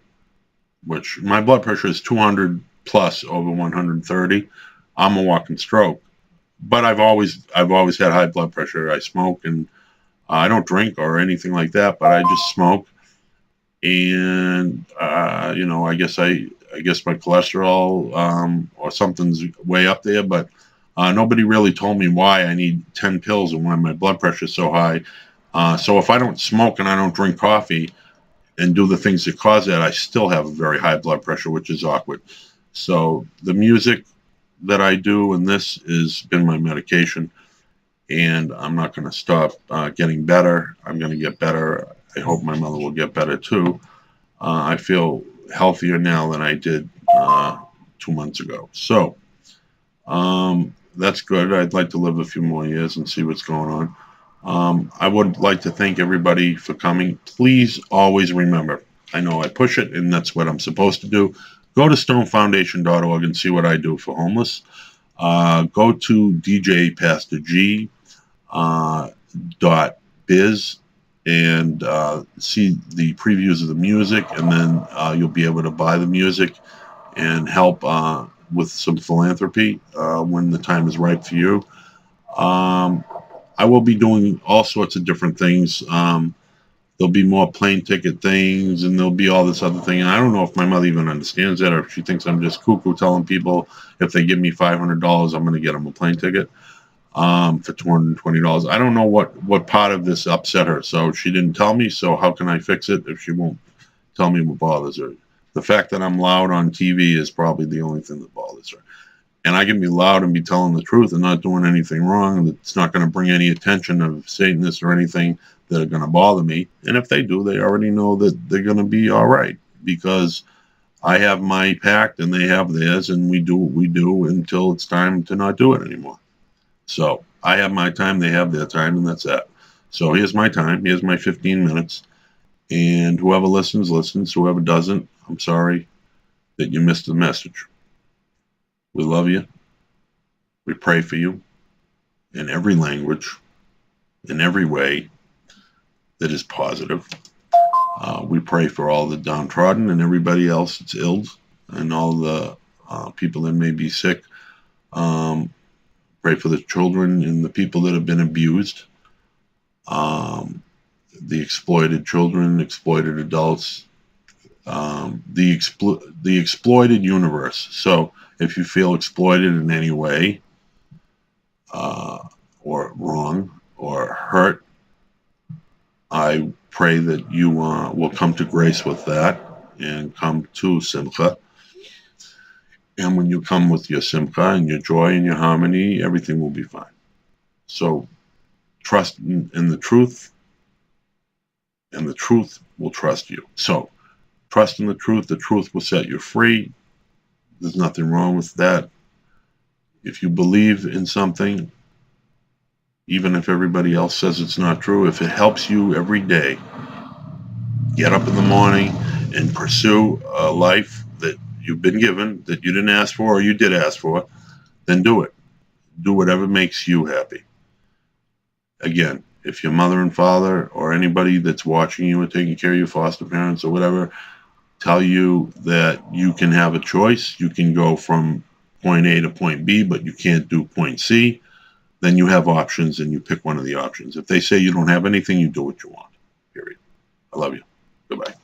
which my blood pressure is 200 plus over 130. I'm a walking stroke. But I've always had high blood pressure. I smoke, and I don't drink or anything like that, but I just smoke. And I guess my cholesterol or something's way up there, but nobody really told me why I need 10 pills and why my blood pressure is so high. So if I don't smoke and I don't drink coffee and do the things that cause that, I still have a very high blood pressure, which is awkward. So the music that I do and this has been my medication, and I'm not going to stop getting better. I'm going to get better. I hope my mother will get better too. I feel healthier now than I did 2 months ago. So that's good. I'd like to live a few more years and see what's going on. I would like to thank everybody for coming. Please always remember, I know I push it, and that's what I'm supposed to do. Go to stonefoundation.org and see what I do for homeless. Go to djpastorg.biz and see the previews of the music, and then you'll be able to buy the music and help with some philanthropy when the time is right for you. I will be doing all sorts of different things. There'll be more plane ticket things, and there'll be all this other thing. And I don't know if my mother even understands that, or if she thinks I'm just cuckoo telling people if they give me $500, I'm going to get them a plane ticket for $220. I don't know what part of this upset her. So she didn't tell me. So how can I fix it if she won't tell me what bothers her? The fact that I'm loud on TV is probably the only thing that bothers her. And I can be loud and be telling the truth and not doing anything wrong. That's not going to bring any attention of Satanists or anything that are going to bother me. And if they do, they already know that they're going to be all right, because I have my pact and they have theirs, and we do what we do until it's time to not do it anymore. So I have my time, they have their time, and that's that. So here's my time. Here's my 15 minutes. And whoever listens, listens. Whoever doesn't, I'm sorry that you missed the message. We love you. We pray for you in every language, in every way that is positive. We pray for all the downtrodden and everybody else that's ill, and all the people that may be sick. Pray for the children and the people that have been abused, the exploited children, exploited adults, the exploited universe. So if you feel exploited in any way, or wrong or hurt, I pray that you will come to grace with that and come to Simcha. And when you come with your Simcha and your joy and your harmony, everything will be fine. So trust in the truth, and the truth will trust you. So trust in the truth will set you free. There's nothing wrong with that. If you believe in something, even if everybody else says it's not true, if it helps you every day, get up in the morning and pursue a life that you've been given, that you didn't ask for or you did ask for, then do it. Do whatever makes you happy. Again, if your mother and father or anybody that's watching you or taking care of your foster parents or whatever tell you that you can have a choice, you can go from point A to point B, but you can't do point C, then you have options and you pick one of the options. If they say you don't have anything, you do what you want. Period. I love you. Goodbye.